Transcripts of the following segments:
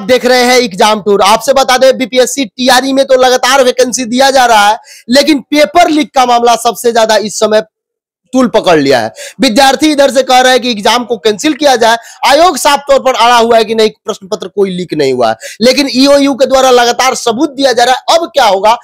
आप देख रहे हैं एग्जाम टूर। आपसे बता दें बीपीएससी टीआरई में तो लगातार वैकेंसी दिया जा रहा है, लेकिन पेपर लीक का मामला सबसे ज्यादा इस समय तूल पकड़ लिया है। विद्यार्थी इधर से कह रहे हैं कि एग्जाम को कैंसिल किया जाए। आयोग साफ तौर पर अड़ा हुआ है कि नहीं, प्रश्न पत्र कोई लीक नहीं हुआ है, लेकिन ईओयू के द्वारा लगातार सबूत दिया जा रहा है। अब क्या होगा?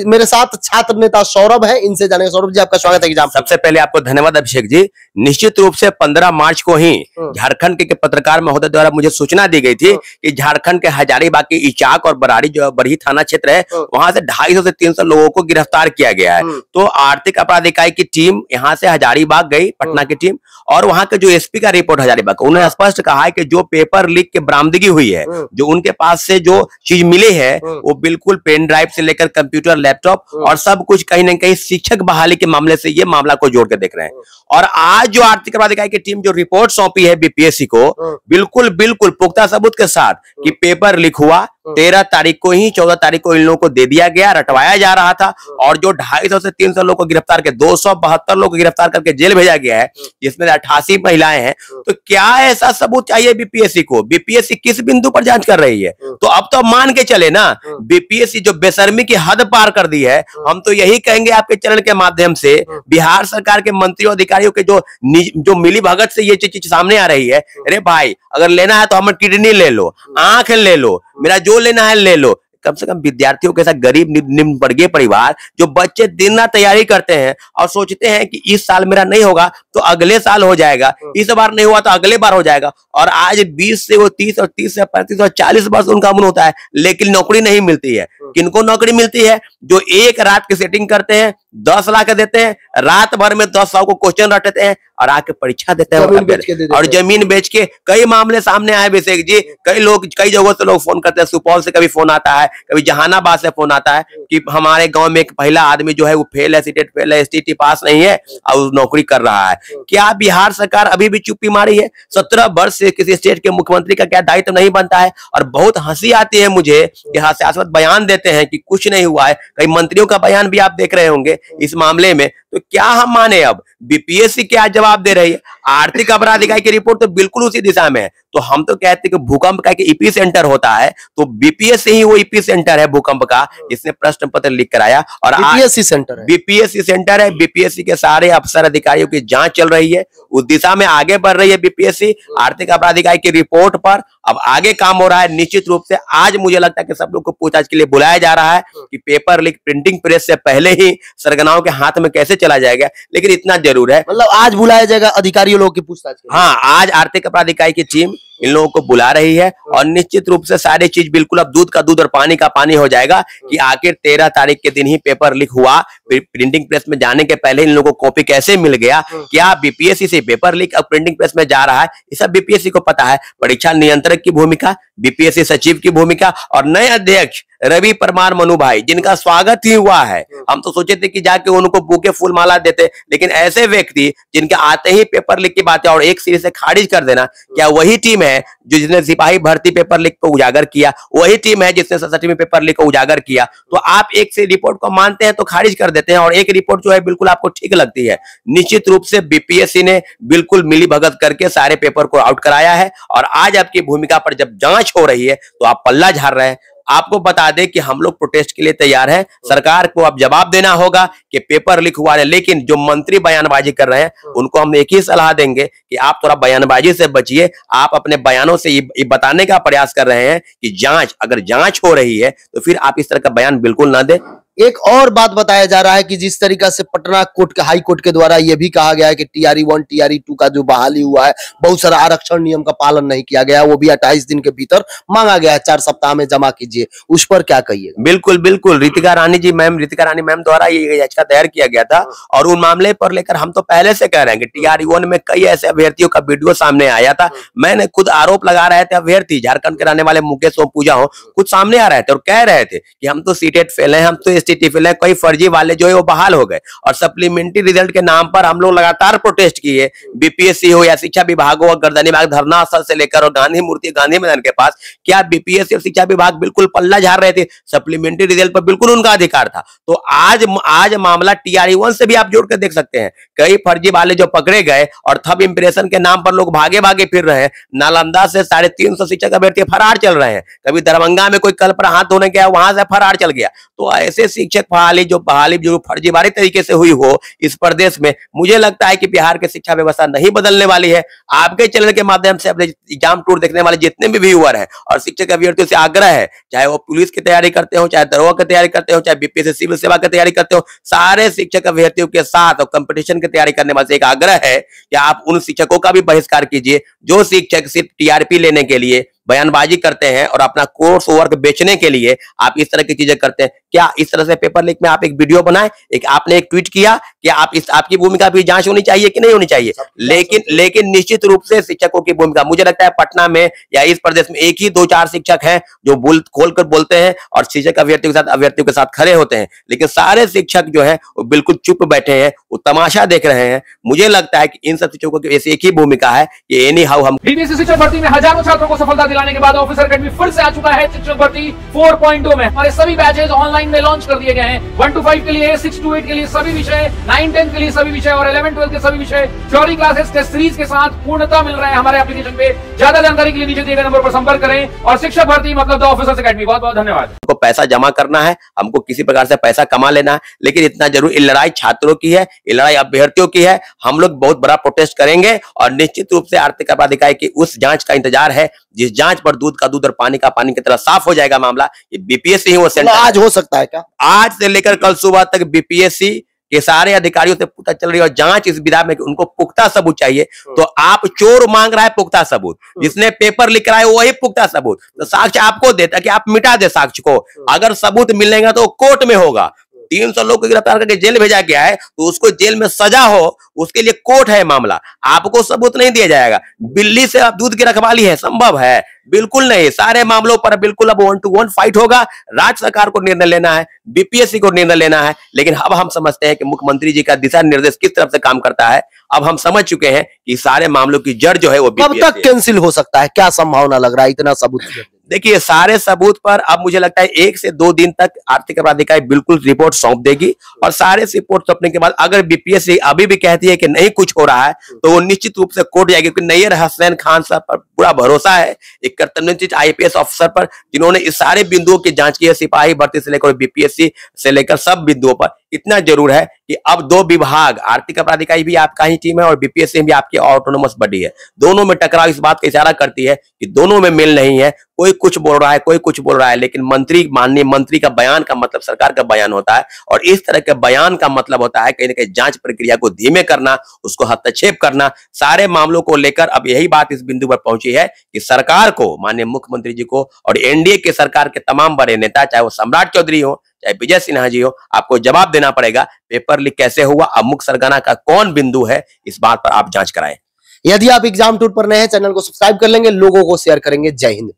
मेरे साथ छात्र नेता सौरभ है, इनसे जानेंगे। सौरभ जी, आपका स्वागत है एग्जाम। सबसे पहले आपको धन्यवाद अभिषेक जी। निश्चित रूप से 15 मार्च को ही झारखंड के पत्रकार महोदय द्वारा मुझे सूचना दी गई थी कि झारखंड के हजारीबाग के इचाक और बराड़ी जो बरही थाना क्षेत्र है, वहां से 250 से 300 लोगों को गिरफ्तार किया गया है। तो आर्थिक अपराध इकाई की टीम यहाँ से हजारीबाग गई, पटना की टीम, और वहां के जो एसपी का रिपोर्ट हजारीबाग, उन्होंने स्पष्ट कहा है कि जो पेपर लीक के बरामदगी हुई है, जो उनके पास से जो चीज मिली है, वो बिल्कुल पेन ड्राइव से लेकर कंप्यूटर, लैपटॉप और सब कुछ कहीं ना कहीं शिक्षक बहाली के मामले से ये मामला को जोड़ के देख रहे हैं। और आज जो आर्थिक अपराध इकाई की टीम जो रिपोर्ट सौंपी है बीपीएससी को, बिल्कुल बिल्कुल पुख्ता सबूत के साथ कि पेपर लीक हुआ, 13 तारीख को ही 14 तारीख को इन लोगों को दे दिया गया, रटवाया जा रहा था, और जो 250 से 300 लोगों को गिरफ्तार के 272 लोगों को गिरफ्तार करके जेल भेजा गया है, जिसमें 88 महिलाएं हैं। तो क्या ऐसा सबूत चाहिए बीपीएससी को? बीपीएससी किस बिंदु पर जांच कर रही है? तो अब तो मान के चले ना, बीपीएससी जो बेशर्मी की हद पार कर दी है। हम तो यही कहेंगे आपके चैनल के माध्यम से, बिहार सरकार के मंत्रियों अधिकारियों के जो मिली भगत से ये चीज सामने आ रही है, अरे भाई अगर लेना है तो हमें किडनी ले लो, आंख ले लो, मेरा जो लेना है ले लो। कम से कम विद्यार्थियों के साथ गरीब निम्न वर्गीय परिवार, जो बच्चे दिन रात तैयारी करते हैं और सोचते हैं कि इस साल मेरा नहीं होगा तो अगले साल हो जाएगा, इस बार नहीं हुआ तो अगले बार हो जाएगा, और आज 20 से वो 30 और 30 से 35 और 40 वर्ष उनका उम्र होता है, लेकिन नौकरी नहीं मिलती है। किनको नौकरी मिलती है? जो एक रात की सेटिंग करते हैं, 10 लाख देते हैं, रात भर में 10 को क्वेश्चन रटते हैं और आके परीक्षा देते हैं, और जमीन बेच के कई मामले सामने आए अभिषेक जी। कई जगहों से लोग फोन करते हैं, सुपौल से कभी फोन आता है, कभी जहानाबाद से फोन आता है कि हमारे गांव में एक महिला आदमी जो है वो फेल है, सीटेट फेल है, एसटीटी पास नहीं है और नौकरी कर रहा है। क्या बिहार सरकार अभी भी चुप्पी मारी है? 17 वर्ष से किसी स्टेट के मुख्यमंत्री का क्या दायित्व नहीं बनता है? और बहुत हंसी आती है मुझे कि हास्यास्पद बयान देते हैं कि कुछ नहीं हुआ है। कई मंत्रियों का बयान भी आप देख रहे होंगे इस मामले में। तो क्या हम माने? अब बीपीएससी क्या जवाब दे रही है? आर्थिक अपराध इकाई की रिपोर्ट तो बिल्कुल उसी दिशा में है। तो हम तो कहते हैं कि भूकंप का ईपी सेंटर होता है, तो बीपीएससी ही वो ईपी सेंटर है भूकंप का, जिसने प्रश्न पत्र लीक कराया। और बीपीएससी सेंटर है, बीपीएससी सेंटर है। बीपीएससी के सारे अफसर अधिकारियों की जांच चल रही है, उस दिशा में आगे बढ़ रही है बीपीएससी। आर्थिक अपराध इकाई की रिपोर्ट पर अब आगे काम हो रहा है। निश्चित रूप से आज मुझे लगता है कि सब लोग को पूछताछ के लिए बुलाया जा रहा है कि पेपर लीक प्रिंटिंग प्रेस से पहले ही सरगनाओं के हाथ में कैसे चला जाएगा। लेकिन इतना जरूर है, मतलब आज बुलाया जाएगा अधिकारियों लोगों की पूछताछ। हाँ, आज आर्थिक अपराध इकाई की टीम इन लोगों को बुला रही है, और निश्चित रूप से सारी चीज बिल्कुल अब दूध का दूध और पानी का पानी हो जाएगा कि आखिर 13 तारीख के दिन ही पेपर लीक हुआ। प्रिंटिंग प्रेस में जाने के पहले इन लोगों को कॉपी कैसे मिल गया? क्या बीपीएससी से पेपर लीक अब प्रिंटिंग प्रेस में जा रहा है? ये सब बीपीएससी को पता है। परीक्षा नियंत्रक की भूमिका, बीपीएससी सचिव की भूमिका, और नए अध्यक्ष रवि परमार मनु भाई, जिनका स्वागत ही हुआ है। हम तो सोचे थे कि जाके उनको बुके फूल माला देते, लेकिन ऐसे व्यक्ति जिनके आते ही पेपर लीक की बातें और एक सिरे से खारिज कर देना, क्या वही टीम है जो जिसने सिपाही भर्ती पेपर लीक को उजागर किया? वही टीम है जिसने 67वें पेपर लीक को उजागर किया? तो आप एक से रिपोर्ट को मानते हैं तो खारिज कर देते हैं, और एक रिपोर्ट जो है बिल्कुल आपको ठीक लगती है। निश्चित रूप से बीपीएससी ने बिल्कुल मिली भगत करके सारे पेपर को आउट कराया है, और आज आपकी भूमिका पर जब जांच हो रही है तो आप पल्ला झाड़ रहे हैं। आपको बता दें कि हम लोग प्रोटेस्ट के लिए तैयार हैं। सरकार को अब जवाब देना होगा कि पेपर लीक हुआ है, लेकिन जो मंत्री बयानबाजी कर रहे हैं उनको हम एक ही सलाह देंगे कि आप थोड़ा बयानबाजी से बचिए। आप अपने बयानों से ये बताने का प्रयास कर रहे हैं कि अगर जांच हो रही है तो फिर आप इस तरह का बयान बिल्कुल ना दें। एक और बात बताया जा रहा है कि जिस तरीका से पटना हाई कोर्ट के द्वारा यह भी कहा गया है कि टीआरई 1 टीआरई 2 का जो बहाली हुआ है, बहुत सारा आरक्षण नियम का पालन नहीं किया गया, वो भी 28 दिन के भीतर मांगा गया है, 4 सप्ताह में जमा कीजिए। उस पर क्या कहिए? बिल्कुल बिल्कुल, रितिका रानी मैम द्वारा ये याचिका दायर किया गया था, और उन मामले पर लेकर हम तो पहले से कह रहे हैं कि टीआरई 1 में कई ऐसे अभ्यर्थियों का वीडियो सामने आया था। मैंने खुद आरोप लगा रहे थे, अभ्यर्थी झारखंड के रहने वाले मुकेश पूजा हो खुद सामने आ रहे थे और कह रहे थे कि हम तो सीटेट फेल है, हम तो STTFL है, कई फर्जी वाले जो है वो बहाल हो गए और सप्लीमेंट्री रिजल्ट के नाम पर हम लोग लगातार प्रोटेस्ट किए। बीपीएससी हो या शिक्षा विभाग हो, गर्दनी बाग धरना स्थल से लेकर और गांधी मूर्ति गांधी मैदान के पास, क्या बीपीएससी और शिक्षा विभाग बिल्कुल पल्ला झाड़ रहे थे? सप्लीमेंट्री रिजल्ट पर बिल्कुल उनका अधिकार था। तो आज मामला TRE-1 से भी आप जोड़ कर देख सकते हैं। कई फर्जी वाले जो पकड़े गए और थब इंप्रेशन के नाम पर लोग भागे भागे फिर रहे हैं। नालंदा से 350 शिक्षक अभ्यर्थी फरार चल रहे हैं। कभी दरभंगा में कोई कल पर हाथ धोने गया, वहां से फरार चल गया। तो ऐसे शिक्षक बहाली जो फर्जीवाड़ी तरीके से हुई हो इस प्रदेश में, मुझे लगता है कि बिहार की शिक्षा व्यवस्था नहीं बदलने वाली है। आपके चैनल के माध्यम से अपने एग्जाम टूर देखने वाले जितने भी व्यूअर हैं और शिक्षक अभ्यर्थियों से आग्रह है, चाहे वो पुलिस की तैयारी करते हो, चाहे दरोगा की तैयारी करते हो, चाहे बीपीएससी सिविल सेवा की तैयारी करते हो, सारे शिक्षक अभ्यर्थियों के साथ और कंपटीशन की तैयारी करने वाले से एक आग्रह है कि आप उन शिक्षकों का भी बहिष्कार कीजिए जो शिक्षक सिर्फ TRP लेने के लिए बयानबाजी करते हैं और अपना कोर्स वर्क बेचने के लिए आप इस तरह की चीजें करते हैं। क्या इस तरह से पेपर लीक में आप एक वीडियो बनाए, आपने एक ट्वीट किया कि आपकी भूमिका भी जांच होनी चाहिए कि नहीं होनी चाहिए? लेकिन निश्चित रूप से शिक्षकों की भूमिका, मुझे लगता है पटना में या इस प्रदेश में एक ही 2-4 शिक्षक हैं जो खोलकर बोलते हैं और शिक्षक अभ्यर्थियों के साथ खड़े होते हैं, लेकिन सारे शिक्षक जो है वो बिल्कुल चुप बैठे हैं, वो तमाशा देख रहे हैं। मुझे लगता है कि इन सब शिक्षकों की ऐसी एक ही भूमिका है कि एनी हाउ हम बीपीएससी शिक्षक भर्ती में हजारों छात्रों को सफलता दिलाने के बाद ऑफिसर अकेडमी फिर से आ चुका है शिक्षक भर्ती 4.0 में। हमारे सभी बैचेज ऑनलाइन में लॉन्च कर दिए गए हैं। 1 to 5 के लिए, 6 to 8 के लिए सभी विषय, 9-10 के लिए सभी विषय और 11-12 के सभी विषय थ्योरी क्लासेस टेस्ट सीरीज के साथ पूर्णतः मिल रहे हैं हमारे एप्लीकेशन पे। ज्यादा जानकारी के लिए नीचे दिए गए नंबर पर संपर्क करें और शिक्षक भर्ती मतलब द ऑफिसर्स अकेडमी। बहुत बहुत धन्यवाद। हमको पैसा जमा करना है, हमको किसी प्रकार से पैसा कमा लेना है, लेकिन इतना जरूर ये लड़ाई छात्रों की है, ये लड़ाई अभ्यर्थियों की है। हम लोग बहुत बड़ा प्रोटेस्ट करेंगे और निश्चित रूप से आर्थिक अपराधिकार की उस जांच का इंतजार है जिस जांच पर दूध का दूध और पानी का पानी की तरह साफ हो जाएगा मामला। ये बीपीएससी ही वो सेंटर आज हो सकता है क्या? आज से लेकर कल सुबह तक बीपीएससी के सारे अधिकारियों से पूछताछ चल रही है और जांच इस विधा में उनको पुख्ता सबूत चाहिए। तो आप चोर मांग रहा है पुख्ता सबूत, जिसने पेपर लिख रहा है वही पुख्ता सबूत, तो साक्ष्य आपको देता कि आप मिटा दे साक्ष्य को। अगर सबूत मिलेगा तो कोर्ट में होगा। 300 लोग को गिरफ्तार करके जेल भेजा गया है तो उसको जेल में सजा हो, उसके लिए कोर्ट है मामला। आपको सबूत नहीं दिया जाएगा। बिल्ली से आप दूध की रखवाली है, संभव है? बिल्कुल नहीं। सारे मामलों पर बिल्कुल अब 1 to 1 फाइट होगा। राज्य सरकार को निर्णय लेना है, बीपीएससी को निर्णय लेना है, लेकिन अब हम समझते हैं कि मुख्यमंत्री जी का दिशा निर्देश किस तरफ से काम करता है। अब हम समझ चुके हैं कि सारे मामलों की जड़ जो है वो कब तक कैंसिल हो सकता है? क्या संभावना लग रहा है इतना सबूत? देखिए, सारे सबूत पर अब मुझे लगता है 1 से 2 दिन तक आर्थिक अपराधिकार बिल्कुल रिपोर्ट सौंप देगी और सारे रिपोर्ट सौंपने के बाद अगर बीपीएससी अभी भी कहती है कि नहीं कुछ हो रहा है तो वो निश्चित रूप से कोर्ट जाएगी, क्योंकि नैयर हसनैन खान साहब पर पूरा भरोसा है, एक कर्तव्यनिष्ठ IPS ऑफिसर पर, जिन्होंने इस सारे बिंदुओं की जांच की है, सिपाही भर्ती से लेकर बीपीएससी से लेकर सब बिंदुओं पर। इतना जरूर है कि अब 2 विभाग, आर्थिक अपराधिकारी भी आपका ही टीम है और बीपीएससी भी आपकी ऑटोनोमस बॉडी है, दोनों में टकराव इस बात का इशारा करती है कि दोनों में मेल नहीं है। कोई कुछ बोल रहा है, कोई कुछ बोल रहा है, लेकिन माननीय मंत्री का बयान का मतलब सरकार का बयान होता है और इस तरह के बयान का मतलब होता है कहीं ना कहीं जांच प्रक्रिया को धीमे करना, उसको हस्तक्षेप करना। सारे मामलों को लेकर अब यही बात इस बिंदु पर पहुंची है कि सरकार को, माननीय मुख्यमंत्री जी को और एनडीए के सरकार के तमाम बड़े नेता, चाहे वो सम्राट चौधरी हो, चाहे विजय सिन्हा जी हो, आपको जवाब देना पड़ेगा पेपर लीक कैसे हुआ, अब मुख्य सरगना का कौन बिंदु है, इस बात पर आप जांच कराएं। यदि आप एग्जाम टूर पर नए हैं, चैनल को सब्सक्राइब कर लेंगे, लोगों को शेयर करेंगे। जय हिंद।